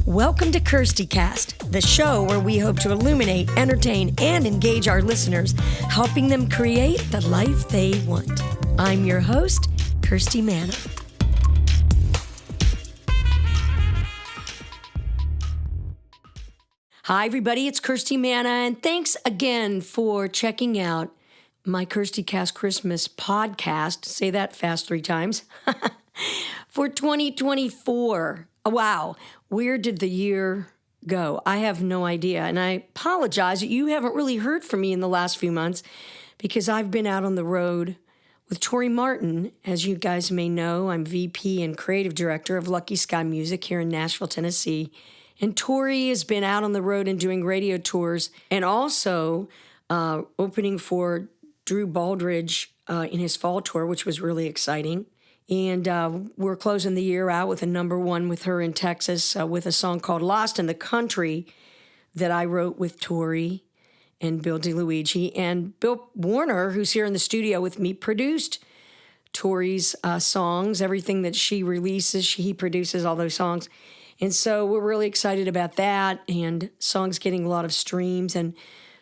Welcome to KIRSTicast, the show where we hope to illuminate, entertain, and engage our listeners, helping them create the life they want. I'm your host, Kirsti Manna. Hi, everybody. It's Kirsti Manna, and thanks again for checking out my KIRSTicast Christmas podcast. Say that fast 3 times. For 2024. Wow. Where did the year go? I have no idea. And I apologize that you haven't really heard from me in the last few months because I've been out on the road with Tori Martin. As you guys may know, I'm VP and Creative Director of Lucky Sky Music here in Nashville, Tennessee. And Tori has been out on the road and doing radio tours and also opening for Drew Baldridge in his fall tour, which was really exciting. And we're closing the year out with a #1 with her in Texas with a song called Lost in the Country that I wrote with Tori and Bill DeLuigi. And Bill Warner, who's here in the studio with me, produced Tori's songs. Everything that she releases, he produces all those songs. And so we're really excited about that, and songs getting a lot of streams. And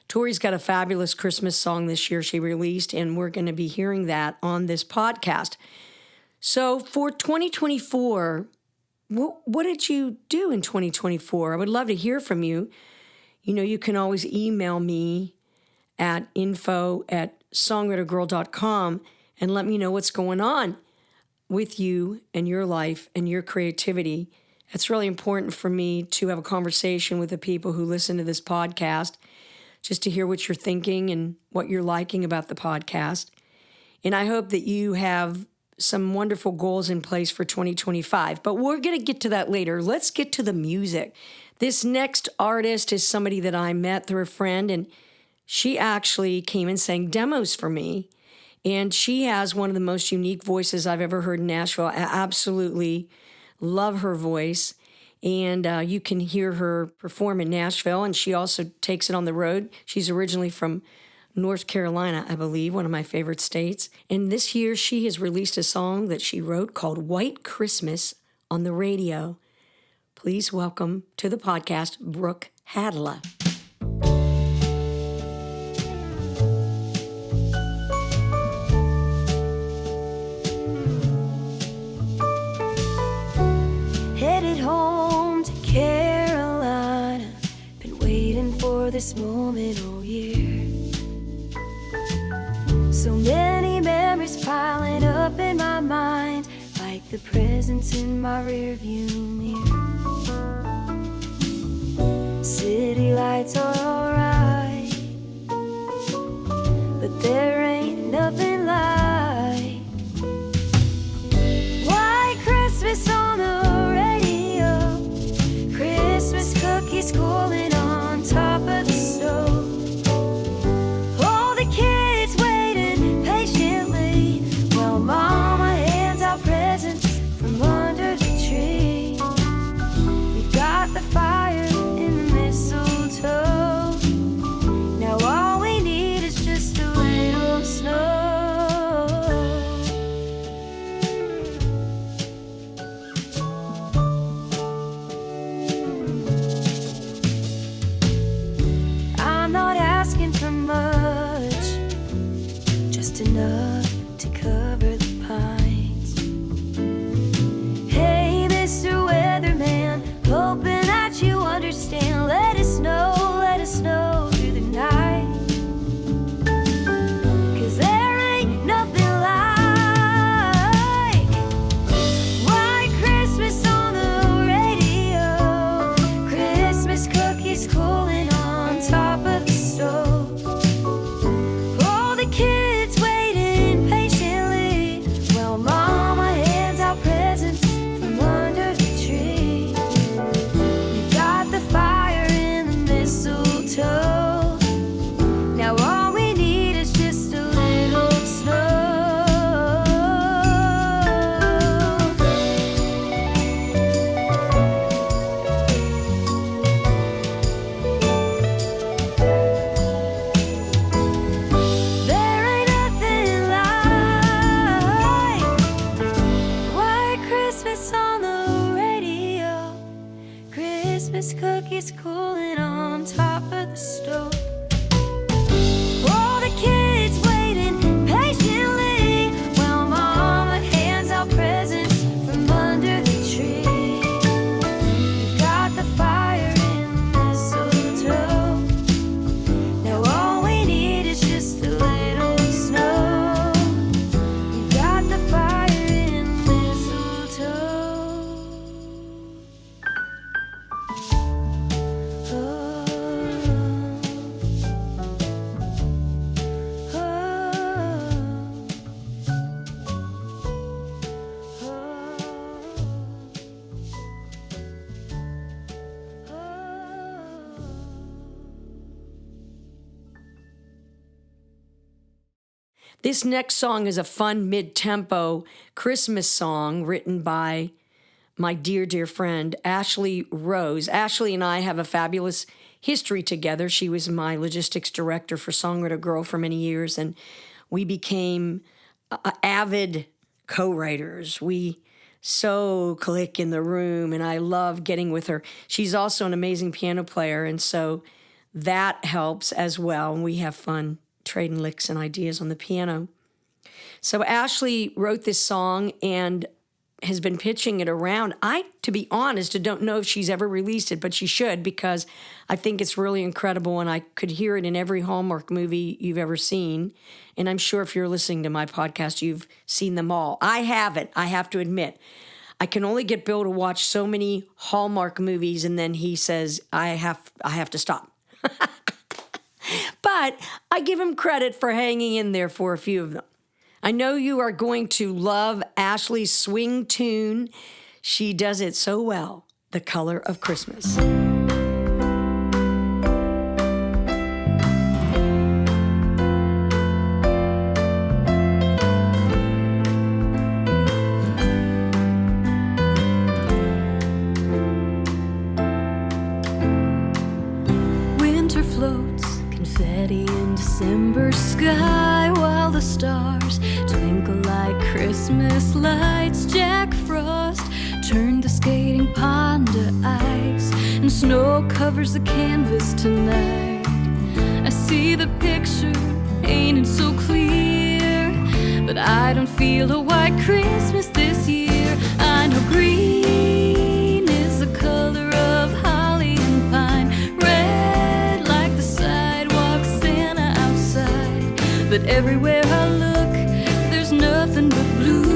Tori's got a fabulous Christmas song this year she released, and we're going to be hearing that on this podcast. So for 2024, what did you do in 2024? I would love to hear from you. You know, you can always email me at info@songwritergirl.com and let me know what's going on with you and your life and your creativity. It's really important for me to have a conversation with the people who listen to this podcast, just to hear what you're thinking and what you're liking about the podcast. And I hope that you have some wonderful goals in place for 2025, but we're going to get to that later. Let's get to the music. This next artist is somebody that I met through a friend, and she actually came and sang demos for me, and she has one of the most unique voices I've ever heard in Nashville. I absolutely love her voice, and you can hear her perform in Nashville, and she also takes it on the road. She's originally from North Carolina, I believe, one of my favorite states. And this year, she has released a song that she wrote called White Christmas on the radio. Please welcome to the podcast, Brooke Hatala. Headed home to Carolina, been waiting for this moment all year. So many memories piling up in my mind, like the presents in my rearview mirror. City lights are alright, but there ain't nothing like White Christmas on the radio, Christmas cookies cooling on top of the stove. Mama hands out presents from under the tree. Christmas cookies cooling on top of the stove. All the kids waiting patiently while Mama hands out presents from under the tree. We've got the fire and mistletoe. Now all we need is just a little snow. We've got the fire and mistletoe. This next song is a fun mid-tempo Christmas song written by my dear, dear friend, Ashley Rose. Ashley and I have a fabulous history together. She was my logistics director for Songwriter Girl for many years, and we became avid co-writers. We so click in the room, and I love getting with her. She's also an amazing piano player, and so that helps as well. And we have fun trading licks and ideas on the piano. So Ashley wrote this song and has been pitching it around. I, to be honest, don't know if she's ever released it, but she should, because I think it's really incredible, and I could hear it in every Hallmark movie you've ever seen. And I'm sure if you're listening to my podcast, you've seen them all. I haven't, I have to admit. I can only get Bill to watch so many Hallmark movies, and then he says, I have to stop. But I give him credit for hanging in there for a few of them. I know you are going to love Ashley's swing tune. She does it so well, The Color of Christmas. Winter floats confetti in December sky while the stars twinkle like Christmas lights. Jack Frost turned the skating pond to ice, and snow covers the canvas tonight. I see the picture painted so clear, but I don't feel a white Christmas this year. I know green is the color of holly and pine, red like the sidewalk Santa outside, but everywhere I look there's nothing but blue.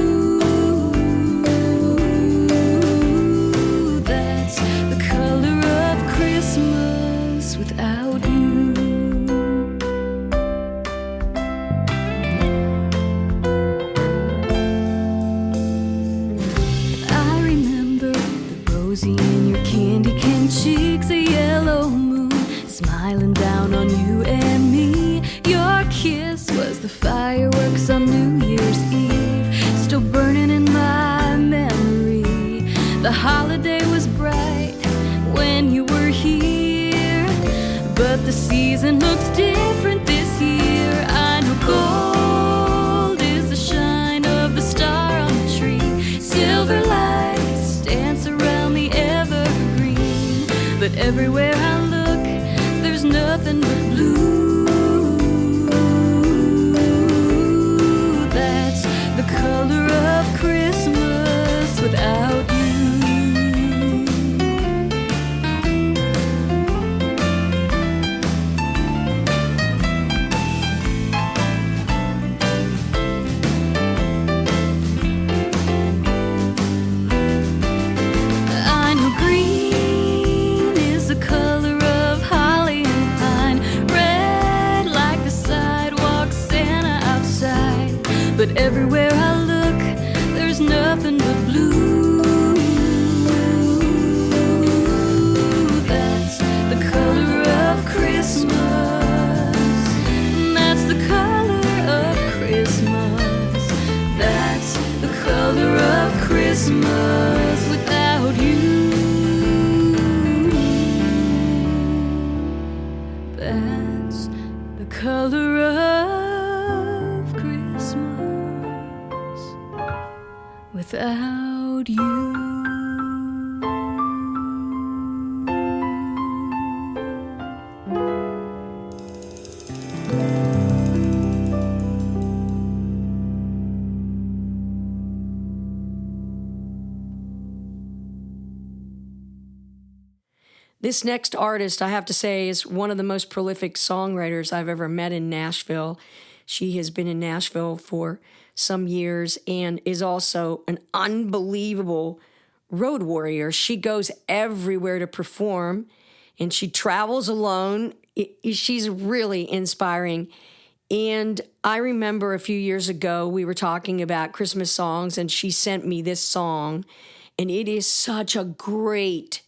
That's the color of Christmas without you. I remember the rosy in your candy cane cheeks, a yellow moon smiling down on you and me. Your kiss was the fireworks on New Year's Eve, still burning in my memory. The holiday was bright when you were here, but the season looks different this year. I know gold is the shine of the star on the tree, silver lights dance around the evergreen, but everywhere I look there's nothing but blue. That's the color of Christmas without you. I know green is the color of holly and pine, red like the sidewalk Santa outside, but everywhere I look there's nothing but blue. That's the color of Christmas. That's the color of Christmas. That's the color of Christmas without you. That's the color of Christmas. This next artist, I have to say, is one of the most prolific songwriters I've ever met in Nashville. She has been in Nashville for some years and is also an unbelievable road warrior. She goes everywhere to perform, and she travels alone. She's really inspiring. And I remember a few years ago, we were talking about Christmas songs, and she sent me this song, and it is such a great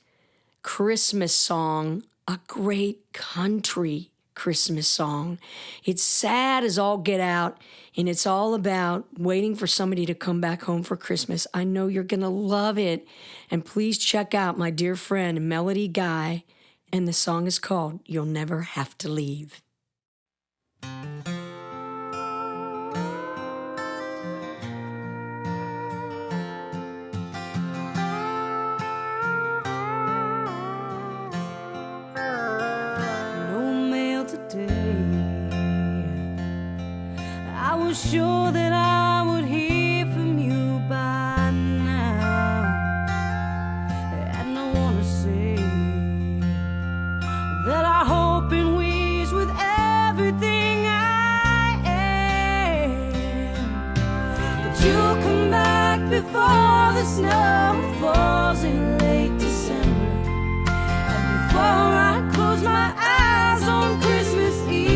Christmas song, a great country Christmas song. It's sad as all get out, and it's all about waiting for somebody to come back home for Christmas. I know you're going to love it. And please check out my dear friend, Melody Guy, and the song is called You'll Never Have to Leave. Sure that I would hear from you by now, and I wanna say that I hope and wish with everything I am that you'll come back before the snow falls in late December, and before I close my eyes on Christmas Eve.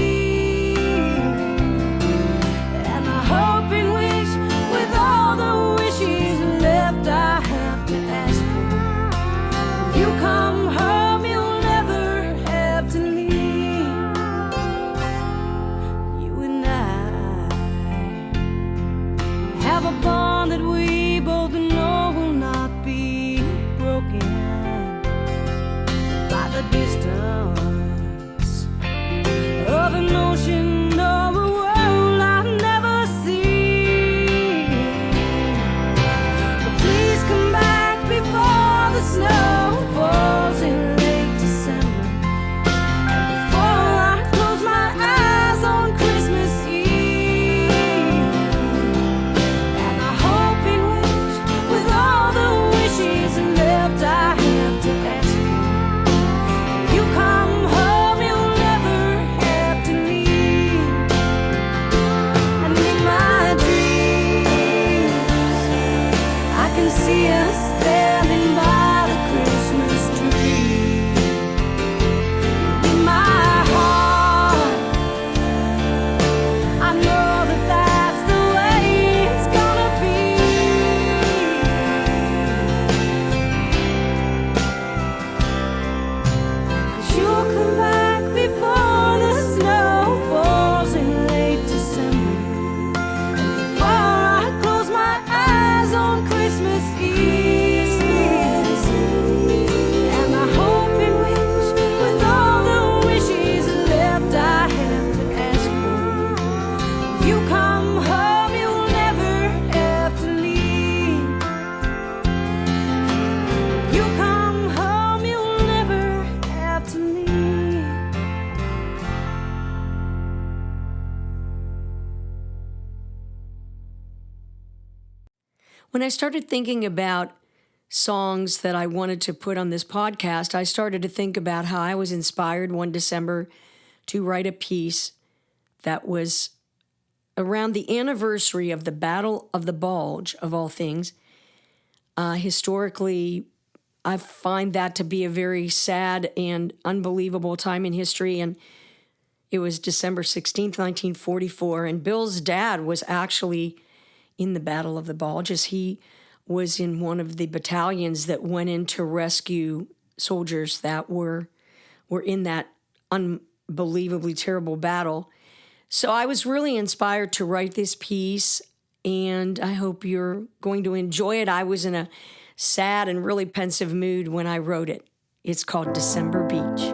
When I started thinking about songs that I wanted to put on this podcast, I started to think about how I was inspired one December to write a piece that was around the anniversary of the Battle of the Bulge, of all things. Historically, I find that to be a very sad and unbelievable time in history, and it was December 16th, 1944, and Bill's dad was actually in the Battle of the Bulge, as he was in one of the battalions that went in to rescue soldiers that were in that unbelievably terrible battle. So I was really inspired to write this piece, and I hope you're going to enjoy it. I was in a sad and really pensive mood when I wrote it. It's called December Beach.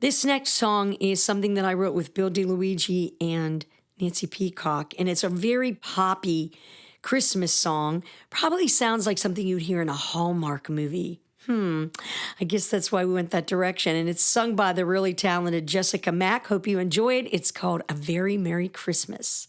This next song is something that I wrote with Bill DeLuigi and Nancy Peacock, and it's a very poppy Christmas song. Probably sounds like something you'd hear in a Hallmark movie. I guess that's why we went that direction. And it's sung by the really talented Jessica Mack. Hope you enjoy it. It's called A Very Merry Christmas.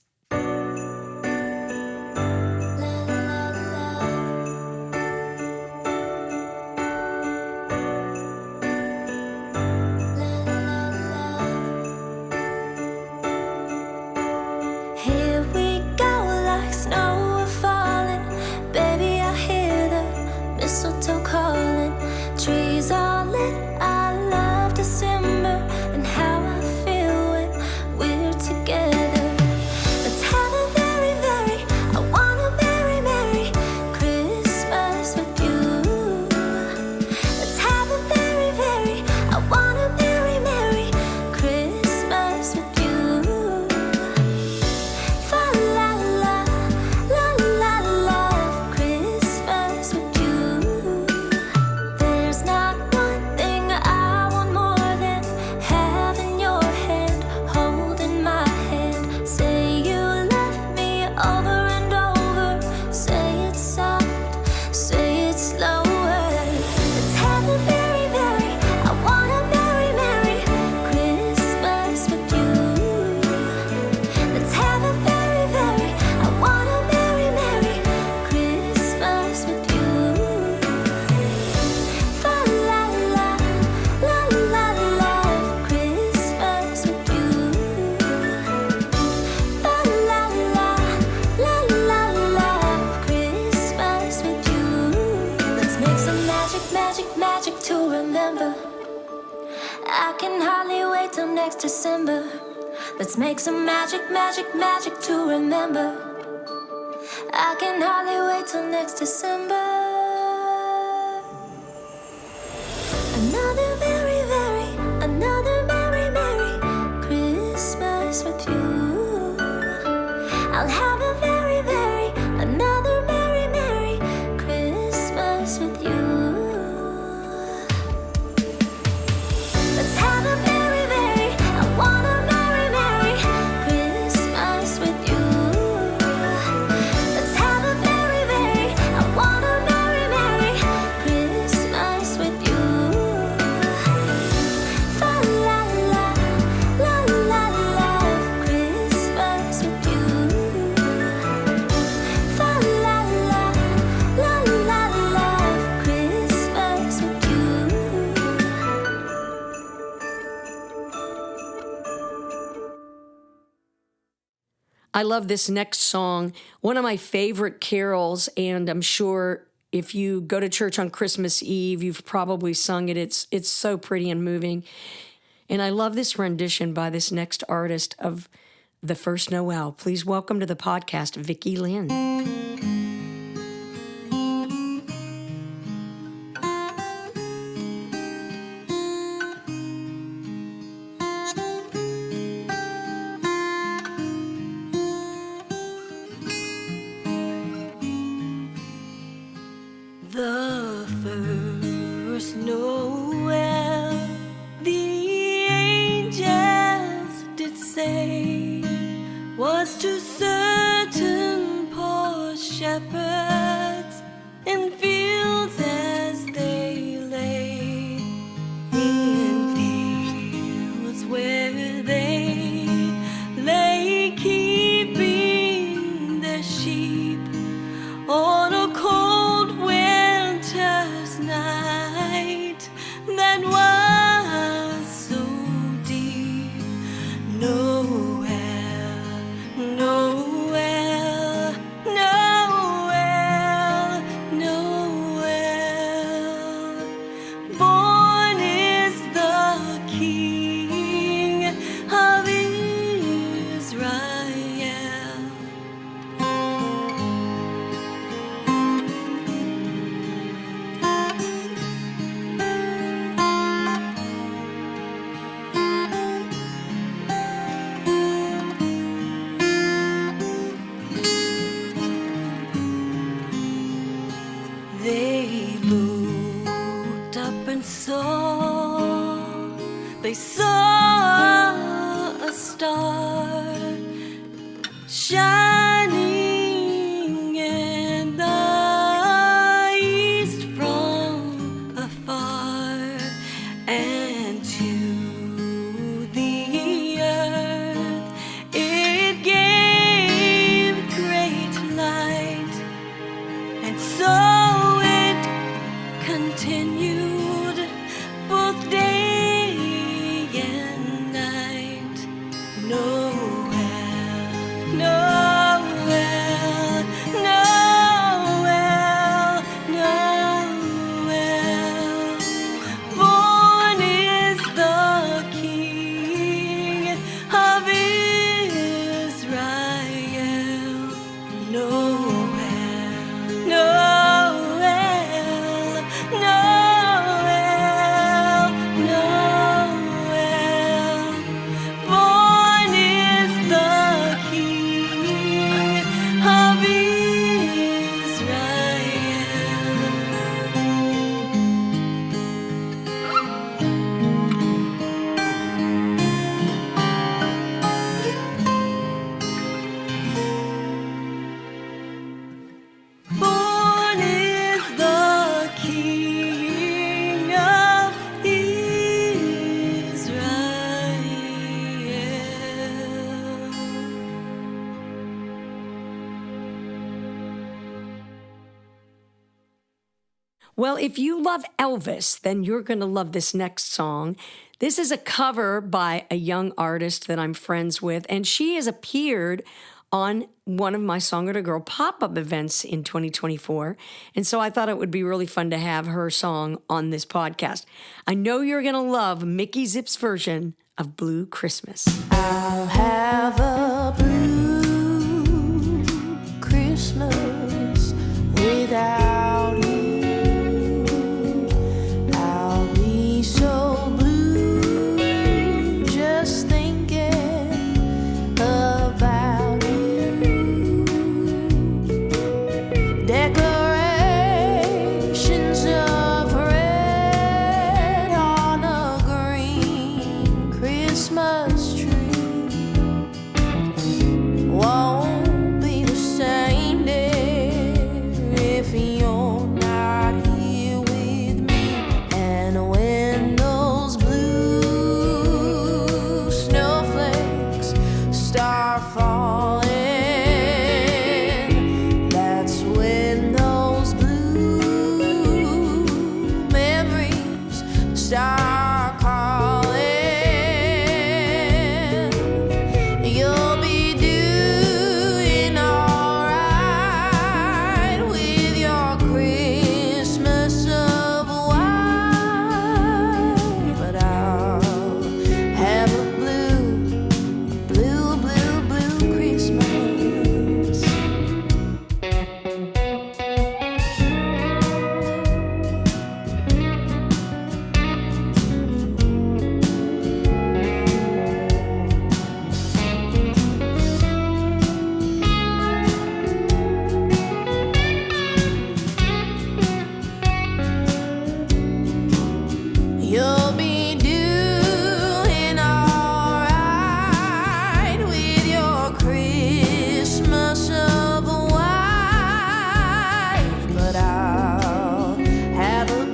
December. Let's make some magic, magic, magic to remember. I can hardly wait till next December. Another another merry, merry Christmas with you. I'll have a another merry, merry Christmas with you. Let's have a I love this next song, one of my favorite carols, and I'm sure if you go to church on Christmas Eve, you've probably sung it. It's so pretty and moving. And I love this rendition by this next artist of The First Noel. Please welcome to the podcast, Vicki Lynn. The first Noel, the angels did say, was to certain poor shepherds they saw a star shining in the east from afar, and to the earth it gave great light, and so it continued both day and night. Noel, Noel, Noel, Noel. Born is the King of Israel. Noel, Noel, Noel, Noel. Born is the King of Israel. Born is the King of Israel. Well, if you love Elvis, then you're going to love this next song. This is a cover by a young artist that I'm friends with, and she has appeared on one of my Song of the Girl pop-up events in 2024. And so I thought it would be really fun to have her song on this podcast. I know you're going to love Mikki Zipp's version of Blue Christmas. I'll have a blue Christmas without you. I'll be so blue just thinking about you. Decorations of red on a green Christmas tree won't be the same day if you're not here with me. And when those blue snowflakes start falling, that's when those blue memories start calling. You'll be doing alright with your Christmas of white, but I'll have a blue, blue, blue, blue Christmas. You'll be doing alright with your Christmas of white, but I'll have a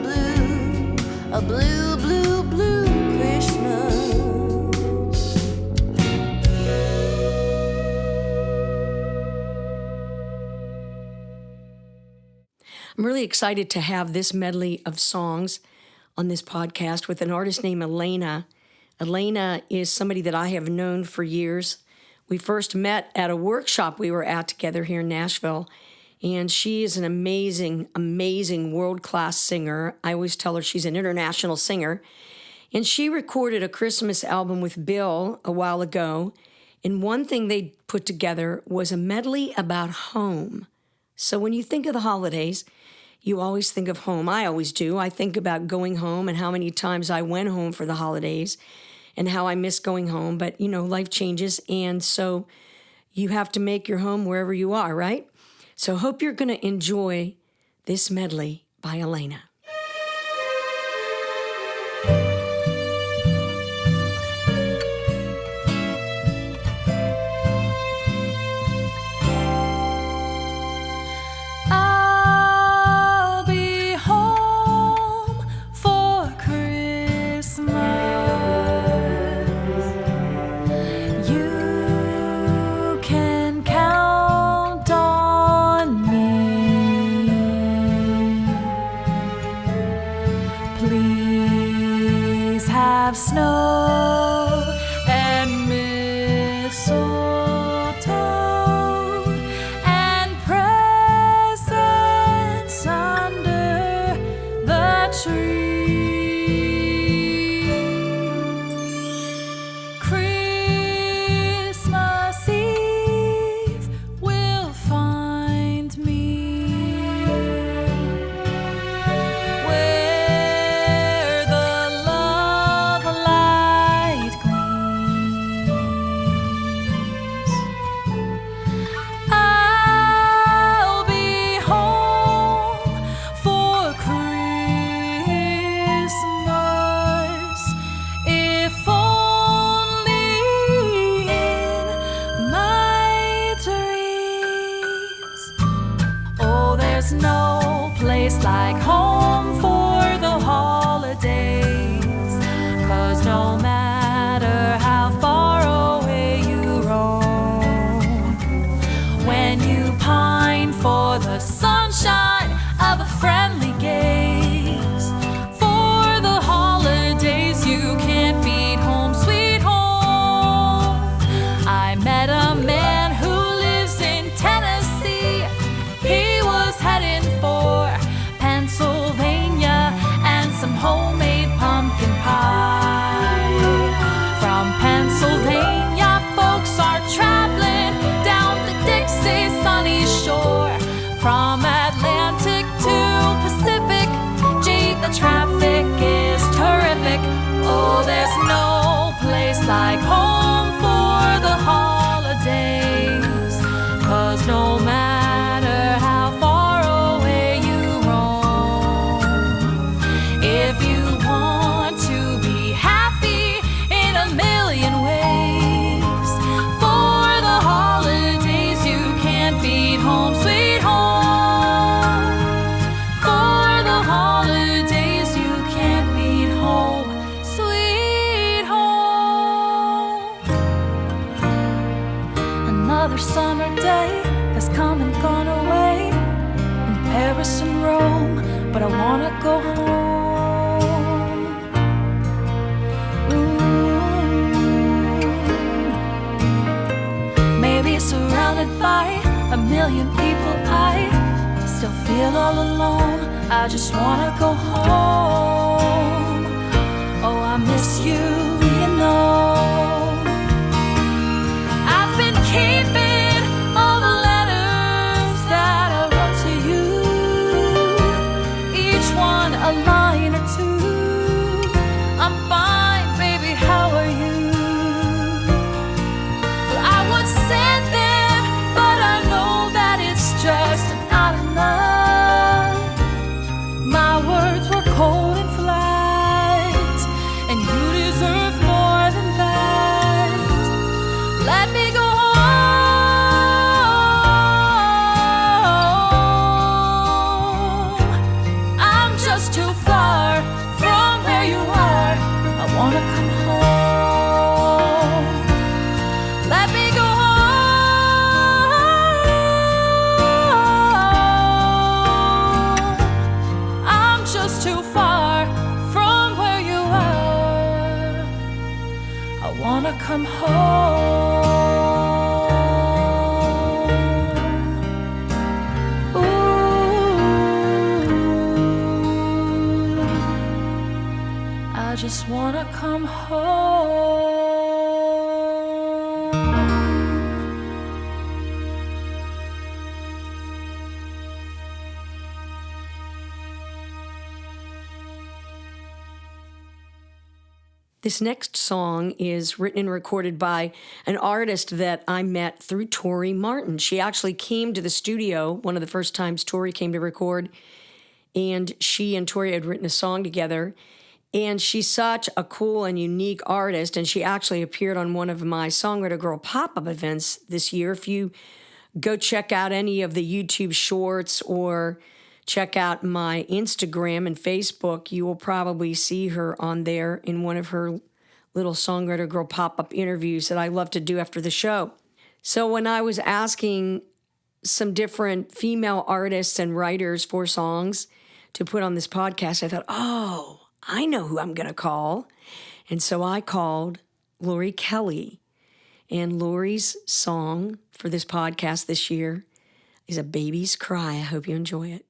blue, blue, blue Christmas. I'm really excited to have this medley of songs on this podcast with an artist named Alayna. Alayna is somebody that I have known for years. We first met at a workshop we were at together here in Nashville, and she is an amazing, amazing world-class singer. I always tell her she's an international singer. And she recorded a Christmas album with Bill a while ago, and one thing they put together was a medley about home. So when you think of the holidays, you always think of home. I always do. I think about going home and how many times I went home for the holidays and how I miss going home. But, you know, life changes. And so you have to make your home wherever you are, right? So hope you're going to enjoy this medley by Alayna. have snow and mistletoe and presents under the tree. Christmas Eve will find me where the love light gleams. I'll be home for Christmas, if only in my dreams. Oh, there's no place like home for the holidays, 'cause no matter how far away you roam, when you pine for the sunshine of a friendly gaze, for the holidays you can't beat home, sweet home. I met a man who lives in Tennessee. He was heading for Pennsylvania and some homemade pumpkin pie. From Pennsylvania, folks are traveling down the Dixie sunny shore. From Atlantic to Pacific, gee, the traffic is terrific. Oh, there's no place like home for the holidays, 'cause no matter how far away you roam, if you want to be happy in a million ways, for the holidays you can't beat home, sweet home. For the holidays you can't beat home, sweet home. Another summer day has come and gone away in Paris and Rome, but I wanna go home. Ooh. Maybe surrounded by a million people, I still feel all alone. I just wanna go home. Oh, I miss you, you know. I've been keeping all the letters that I wrote to you, each one a line or two. I'm fine, baby, how are you? Well, I would send them, but I know that it's just not enough. My words were cold and flat, and you deserve more than that. Let me go home. I'm just too far from where you are. I wanna come home. Let me go home. I'm just too far from where you are. I wanna come home. Ooh, I just wanna come home. This next song is written and recorded by an artist that I met through Tori Martin. She actually came to the studio one of the first times Tori came to record, and she and Tori had written a song together. And she's such a cool and unique artist, and she actually appeared on one of my Songwriter Girl pop-up events this year. If you go check out any of the YouTube shorts or check out my Instagram and Facebook, you will probably see her on there in one of her little Songwriter Girl pop-up interviews that I love to do after the show. So when I was asking some different female artists and writers for songs to put on this podcast, I thought, oh, I know who I'm going to call. And so I called Lori Kelley. And Lori's song for this podcast this year is A Baby's Cry. I hope you enjoy it.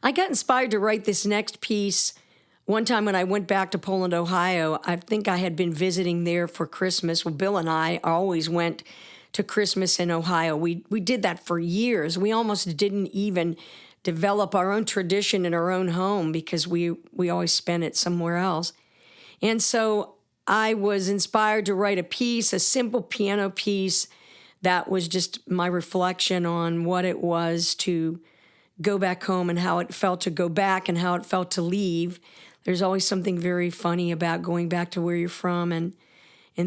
I got inspired to write this next piece one time when I went back to Poland, Ohio. I think I had been visiting there for Christmas. Well, Bill and I always went to Christmas in Ohio. We did that for years. We almost didn't even develop our own tradition in our own home because we always spent it somewhere else. And so I was inspired to write a piece, a simple piano piece that was just my reflection on what it was to go back home and how it felt to go back and how it felt to leave. There's always something very funny about going back to where you're from and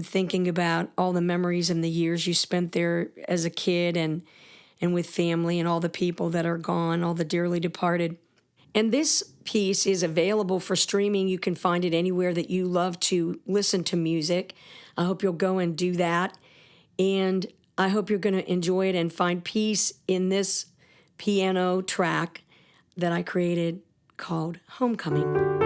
thinking about all the memories and the years you spent there as a kid and with family and all the people that are gone, all the dearly departed. And this piece is available for streaming. You can find it anywhere that you love to listen to music. I hope you'll go and do that. And I hope you're going to enjoy it and find peace in this piano track that I created called Homecoming.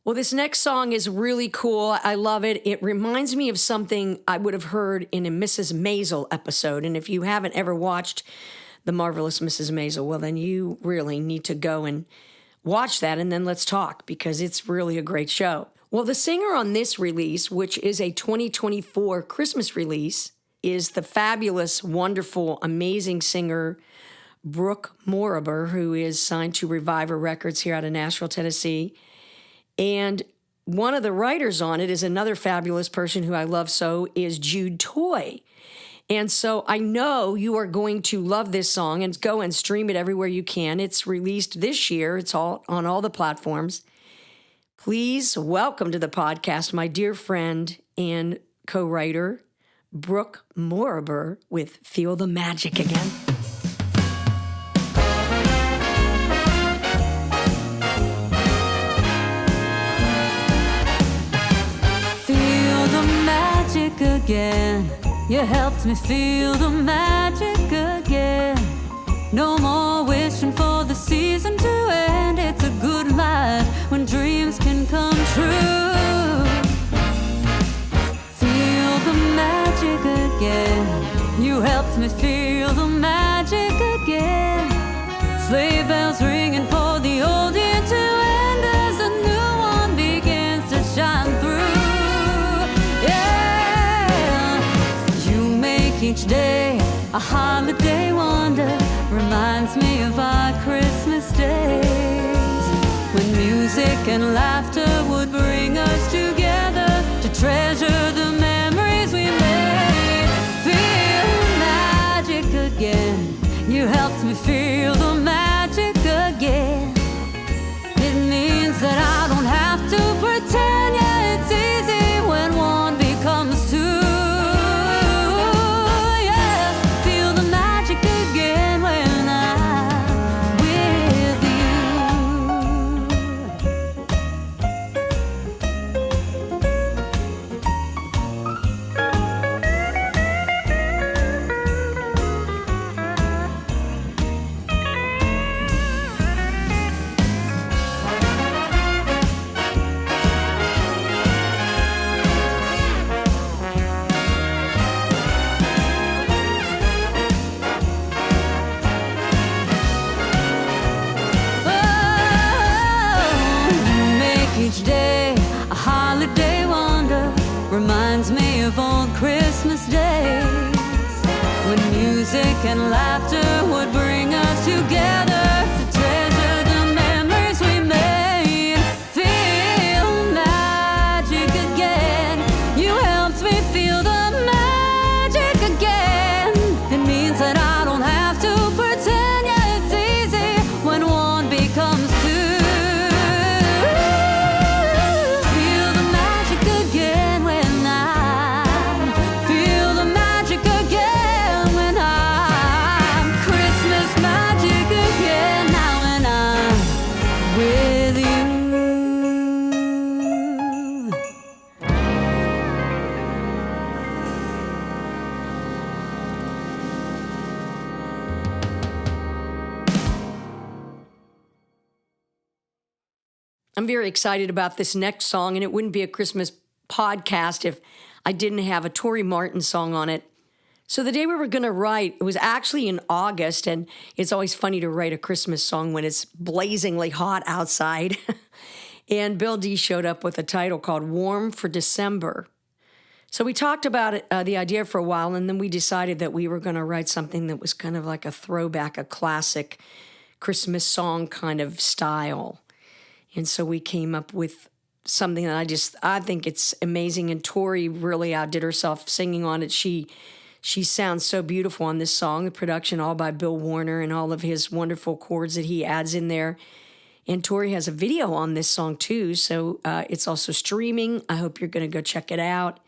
Well, this next song is really cool. I love it. It reminds me of something I would have heard in a Mrs. Maisel episode. And if you haven't ever watched The Marvelous Mrs. Maisel, well, then you really need to go and watch that and then let's talk because it's really a great show. Well, the singer on this release, which is a 2024 Christmas release, is the fabulous, wonderful, amazing singer Brooke Moriber, who is signed to Reviver Records here out of Nashville, Tennessee. And one of the writers on it is another fabulous person who I love so, is Jude Toy. And so I know you are going to love this song and go and stream it everywhere you can. It's released this year. It's all on all the platforms. Please welcome to the podcast my dear friend and co-writer, Brooke Moriber with Feel the Magic Again. Again, you helped me feel the magic again. No more wishing for the season to end. It's a good life when dreams can come true. Feel the magic again. You helped me feel the magic again. Sleigh bells ringing for the old year to end as a new one begins to shine through. Each day, a holiday wonder reminds me of our Christmas days, when music and laughter would bring us together to treasure the memories we made. Feel the magic again. You helped me feel the magic again. It means that I don't have to pretend. Yeah, it's easy when one becomes two. music and laughter would bring us together to treasure the memories we made. Feel magic again. You helped me feel the magic again. It means that I don't have to pretend. Yeah, it's easy when one becomes two. Feel the magic again when I feel the magic again when I'm Christmas magic again now when I'm with you. I'm very excited about this next song, and it wouldn't be a Christmas podcast if I didn't have a Tori Martin song on it. So the day we were going to write, it was actually in August, and it's always funny to write a Christmas song when it's blazingly hot outside. And Bill D showed up with a title called Warm for December. So we talked about it, the idea for a while, and then we decided that we were going to write something that was kind of like a throwback, a classic Christmas song kind of style. And so we came up with something that I think it's amazing. And Tori really outdid herself singing on it. She sounds so beautiful on this song. The production all by Bill Warner and all of his wonderful chords that he adds in there. And Tori has a video on this song too. So it's also streaming. I hope you're going to go check it out.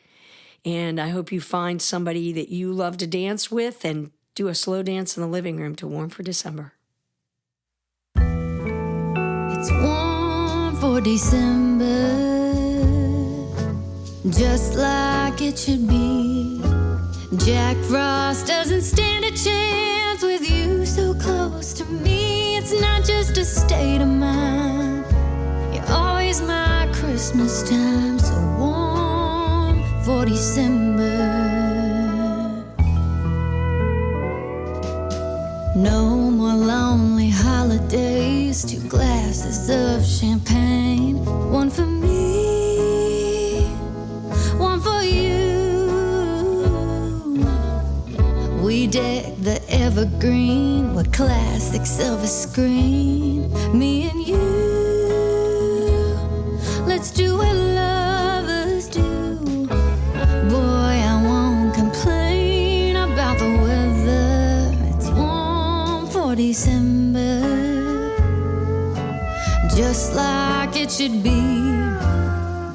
And I hope you find somebody that you love to dance with and do a slow dance in the living room to Warm for December. It's warm for December, just like it should be. Jack Frost doesn't stand a chance with you so close to me. It's not just a state of mind. You're always my Christmas time, so warm for December. No more lonely holidays, 2 glasses of champagne. One for me, one for you. We deck the evergreen with classic silver screen. Me and you, let's do what lovers do. Boy, I won't complain about the weather. It's warm for December, just like it should be.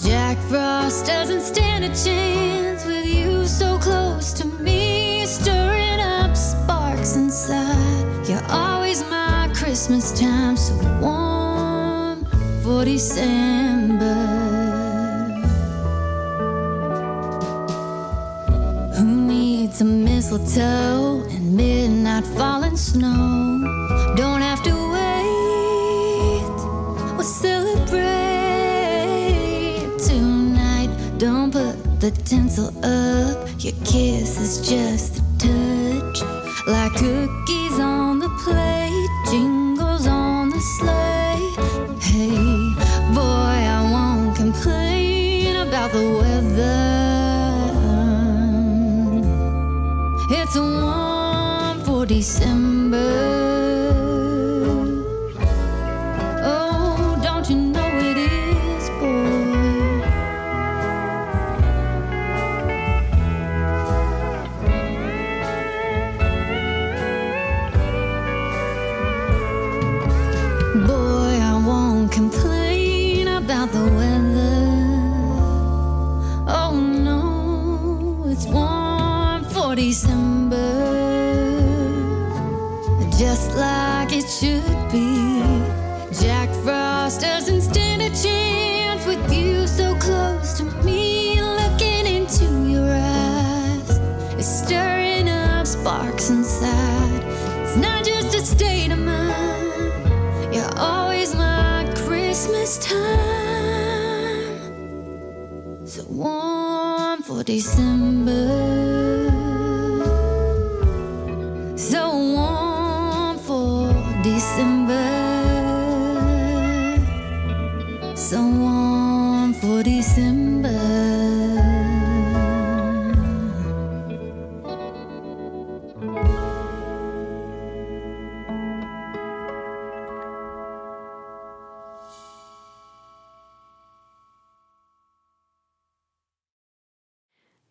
Jack Frost doesn't stand a chance with you so close to me, stirring up sparks inside. You're always my Christmas time, so warm for December. Who needs a mistletoe and midnight falling snow? Don't have to wait, we'll celebrate tonight. Don't put the tinsel up, your kiss is just a touch. Like cookies on the plate, jingles on the sleigh. Hey, boy, I won't complain about the weather. It's warm for December. Oh, don't you know it is, boy? Boy, I won't complain about the weather. Oh no, it's warm for December, just like it should be. Jack Frost doesn't stand a chance with you so close to me. Looking into your eyes, it's stirring up sparks inside. It's not just a state of mind, you're always my Christmas time, so warm for December, so warm for December, so warm for December.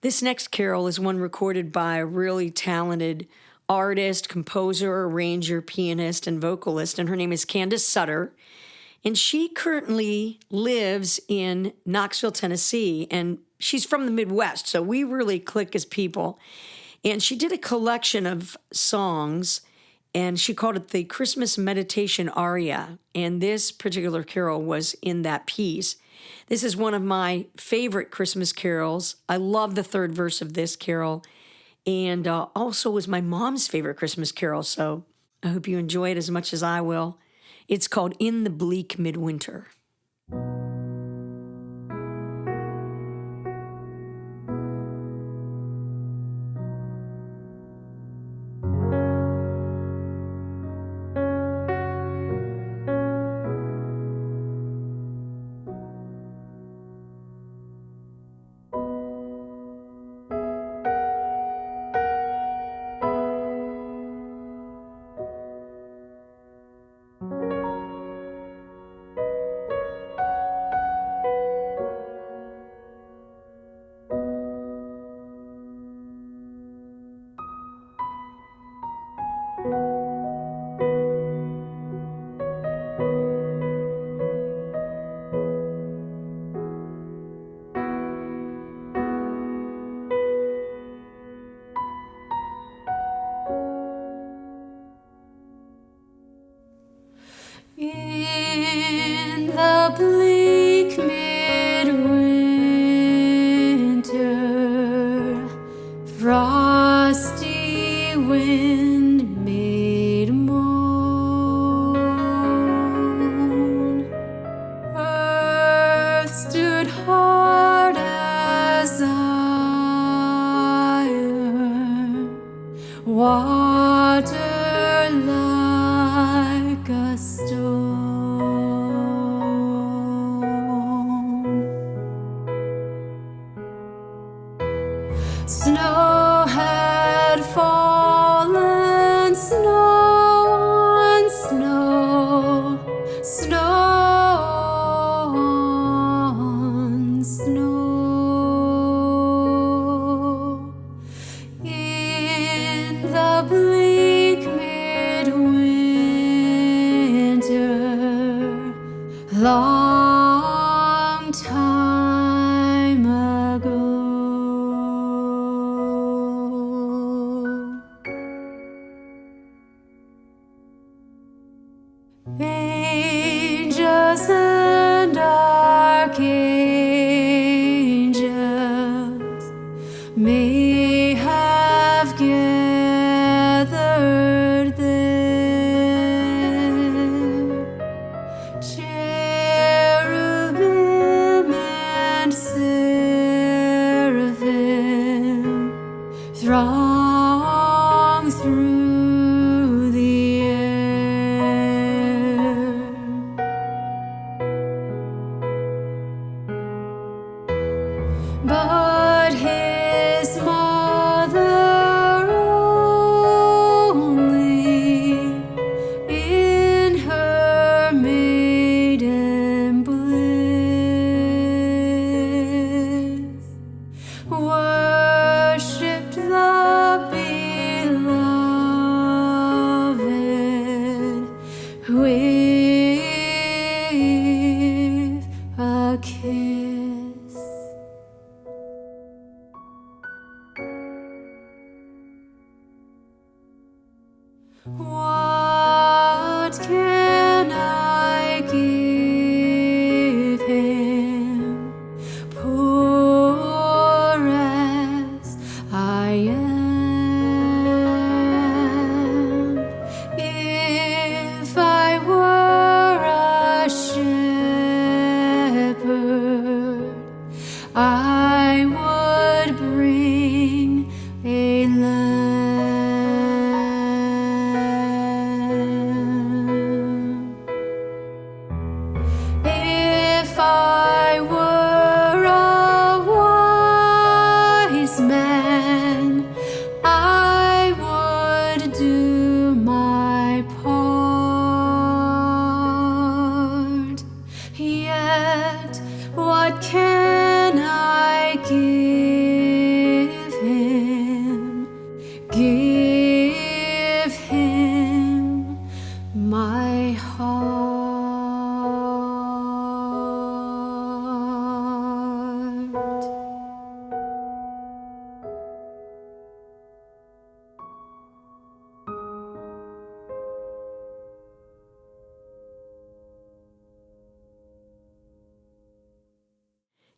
This next carol is one recorded by a really talented artist, composer, arranger, pianist, and vocalist, and her name is Candace Sutter. And she currently lives in Knoxville, Tennessee, and she's from the Midwest, so we really click as people. And she did a collection of songs, and she called it the Christmas Meditation Aria, and this particular carol was in that piece. This is one of my favorite Christmas carols. I love the third verse of this carol, and also was my mom's favorite Christmas carol, so I hope you enjoy it as much as I will. It's called In the Bleak Midwinter. In the bleak midwinter, frosty wind made moon, earth stood hard as iron, water like a stone. Snow had fallen, snow on snow, snow on snow. In the bleak midwinter, long time ago. Angels and archangels may have gathered there.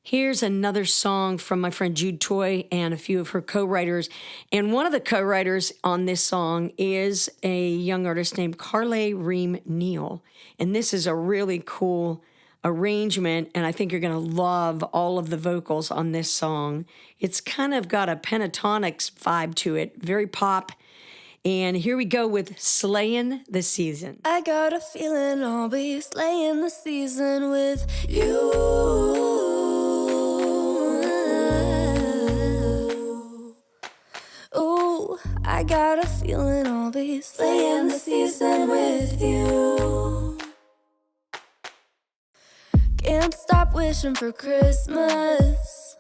Here's another song from my friend Jude Toy and a few of her co-writers. And one of the co-writers on this song is a young artist named Carly Ream Neal. And this is a really cool arrangement, and I think you're going to love all of the vocals on this song. It's kind of got a pentatonics vibe to it, very pop. And here we go with Sleighin' the Season. I got a feeling I'll be slaying the season with you. Ooh, I got a feeling I'll be slaying the season with you. Can't stop wishing for Christmas.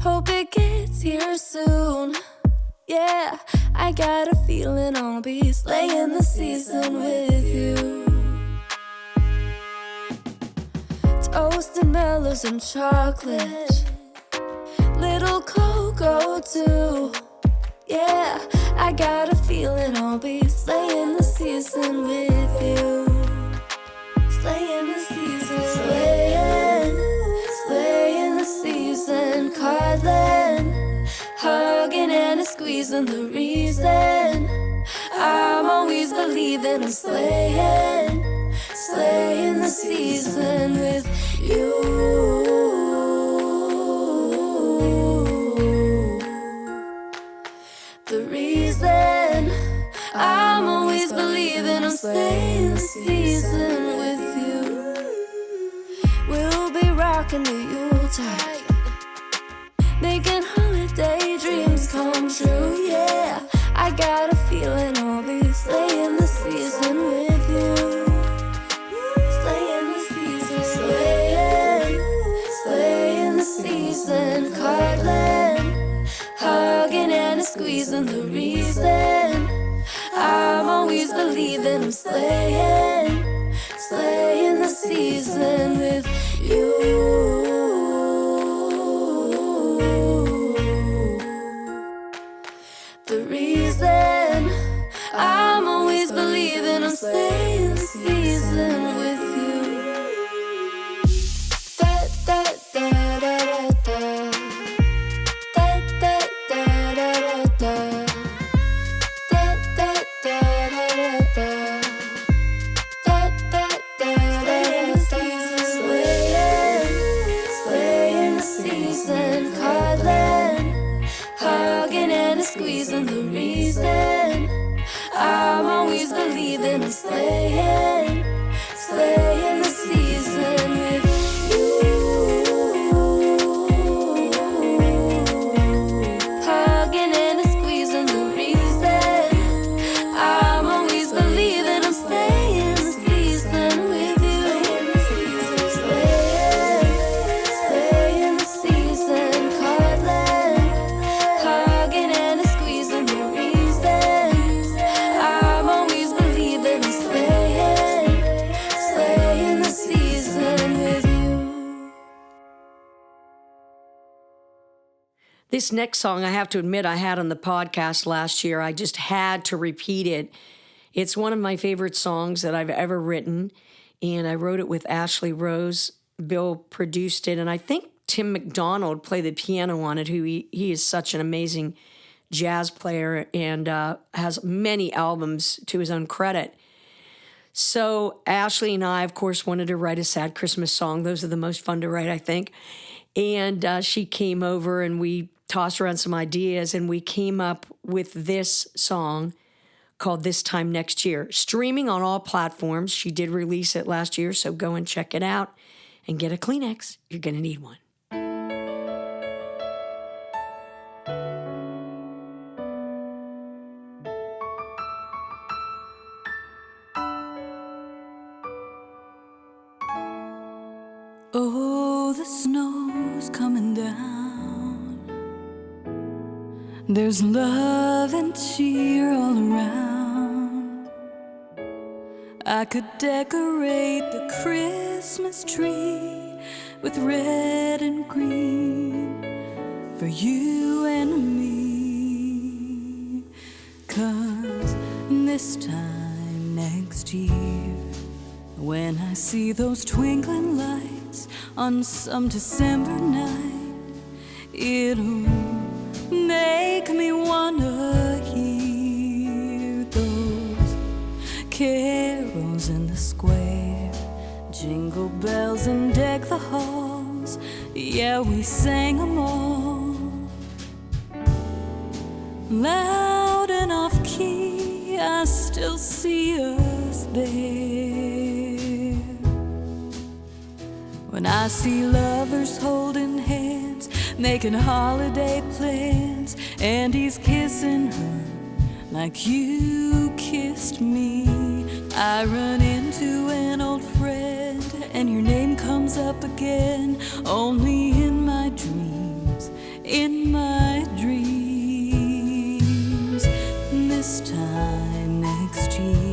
Hope it gets here soon. Yeah, I got a feeling I'll be slaying the season with you. Toast and mellows and chocolate, little cocoa too. Yeah, I got a feeling I'll be slaying the season with you. Slaying the season, slaying the season, cuddling, hugging and squeezing. The reason I'm always believing I'm slaying the season with you. The reason I'm always believing I'm slaying the season with you. We'll be rocking the Yuletide, making holiday dreams come true. Yeah, I got a feeling I'll be slaying the season with you. Slaying the season, slaying the season, cuddling, hugging and squeezing. The reason I'm always believing I'm slaying the season with you. The reason I'm always believing I'm slaying the season with you. Da da da da da da da da da da da. Squeezing. The reason I'm always believing I'm slaying the season with you. Hugging and squeezing. The reason I'm always believing I'm slaying the season with you. Slaying the season, cuddling, hugging and squeezing. The reason I'm always believing I'm slaying the season with you. This next song, I have to admit, I had on the podcast last year. I just had to repeat it. It's one of my favorite songs that I've ever written, and I wrote it with Ashley Rose. Bill produced it, and I think Tim McDonald played the piano on it, who he is such an amazing jazz player and has many albums to his own credit. So Ashley and I, of course, wanted to write a sad Christmas song. Those are the most fun to write, I think. And she came over and we tossed around some ideas, and we came up with this song called This Time Next Year. Streaming on all platforms. She did release it last year, so go and check it out and get a Kleenex. You're going to need one. Oh, the snow's coming down. There's love and cheer all around. I could decorate the Christmas tree with red and green for you and me. 'Cause this time next year, when I see those twinkling lights lights on some December night. It'll make me wanna hear those carols in the square, jingle bells and deck the halls. Yeah, we sang 'em all, loud and off key. I still see us there. When I see lovers holding hands, making holiday plans, and he's kissing her like you kissed me. I run into an old friend, and your name comes up again, only in my dreams, in my dreams. This time next year.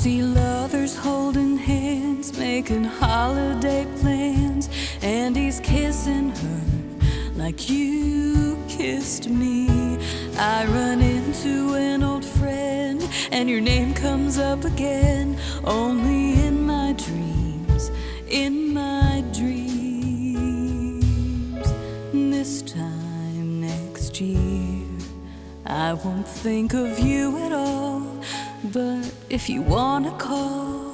See lovers holding hands, making holiday plans, and he's kissing her like you kissed me. I run into an old friend, and your name comes up again, only in my dreams, in my dreams. This time next year, I won't think of you at all. But if you wanna call,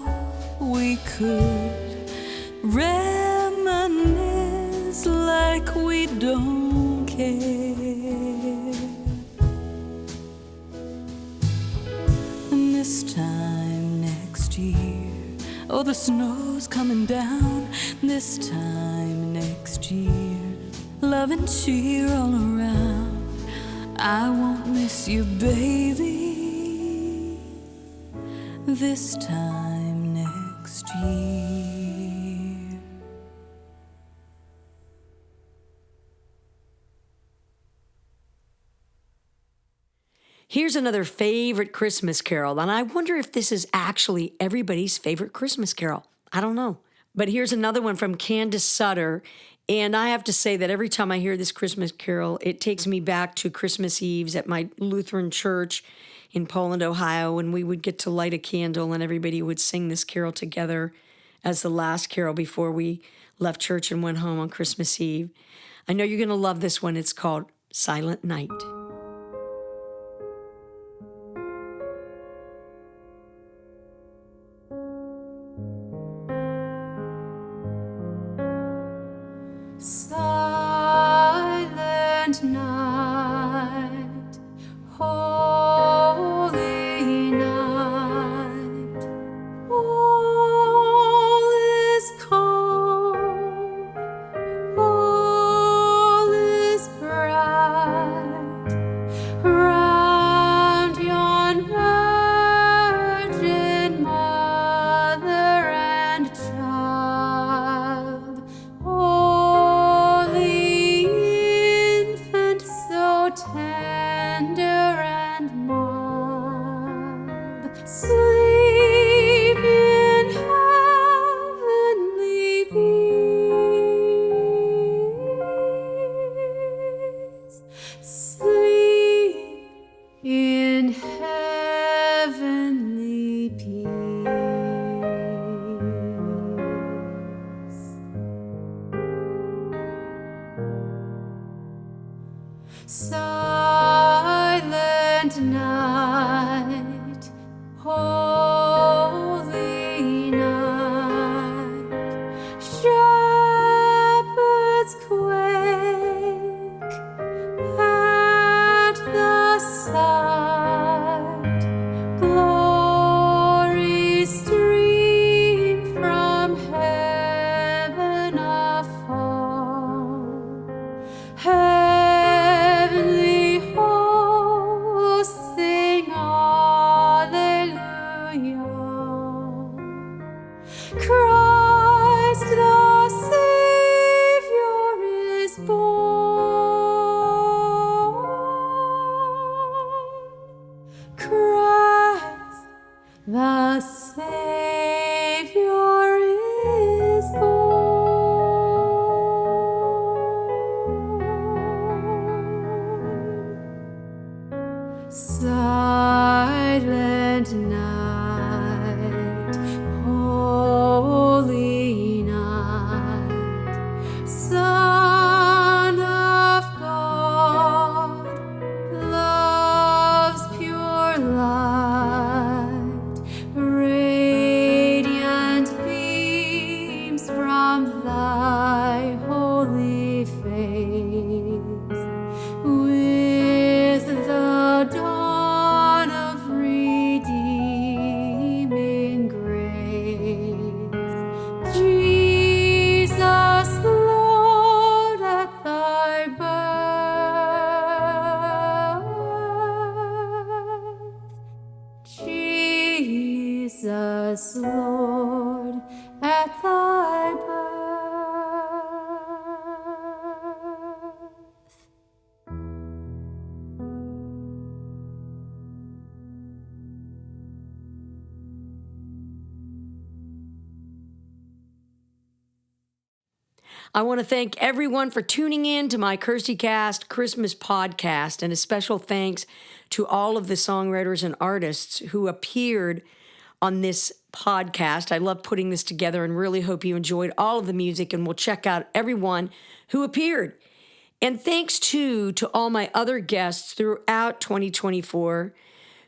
we could reminisce like we don't care. And this time next year, oh, the snow's coming down. This time next year, love and cheer all around. I won't miss you, baby. This time next year. Here's another favorite Christmas carol, and I wonder if this is actually everybody's favorite Christmas carol. I don't know. But here's another one from Candace Sutter, and I have to say that every time I hear this Christmas carol, it takes me back to Christmas Eves at my Lutheran church in Poland, Ohio, when we would get to light a candle and everybody would sing this carol together as the last carol before we left church and went home on Christmas Eve. I know you're going to love this one. It's called Silent Night. Silent night, holy night, all is calm, all is bright, round yon virgin mother and child, holy infant, so tender and mild, sleep in heavenly peace, sleep in heavenly peace. Silent night, holy The Savior is born. Silent night, holy night, Son of God, love's pure light, radiant beams from thy holy face. With the dawn of redeeming grace, Jesus, Lord, at thy birth. Jesus, Lord, at thy birth. I want to thank everyone for tuning in to my KIRSTIcast Christmas podcast, and a special thanks to all of the songwriters and artists who appeared on this podcast. I love putting this together and really hope you enjoyed all of the music, and we'll check out everyone who appeared. And thanks to all my other guests throughout 2024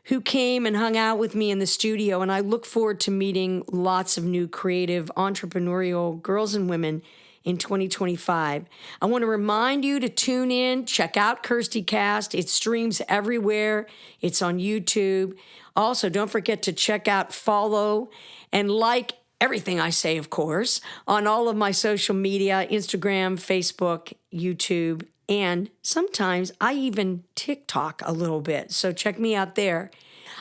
who came and hung out with me in the studio, and I look forward to meeting lots of new creative, entrepreneurial girls and women in 2025. I want to remind you to tune in, check out KIRSTIcast. It streams everywhere. It's on YouTube. Also, don't forget to check out, follow, and like everything I say, of course, on all of my social media, Instagram, Facebook, YouTube, and sometimes I even TikTok a little bit. So check me out there.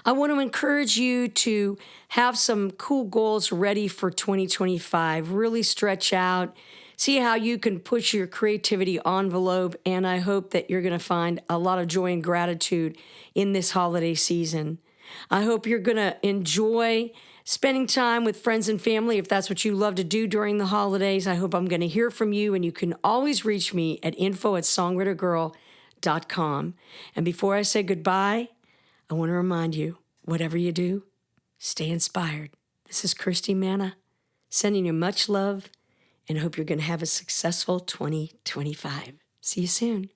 I want to encourage you to have some cool goals ready for 2025. Really stretch out. See how you can push your creativity envelope, and I hope that you're going to find a lot of joy and gratitude in this holiday season. I hope you're going to enjoy spending time with friends and family if that's what you love to do during the holidays. I hope I'm going to hear from you, and you can always reach me at info@songwritergirl.com. And before I say goodbye, I want to remind you, whatever you do, stay inspired. This is Kirsti Manna, sending you much love, and hope you're going to have a successful 2025. See you soon.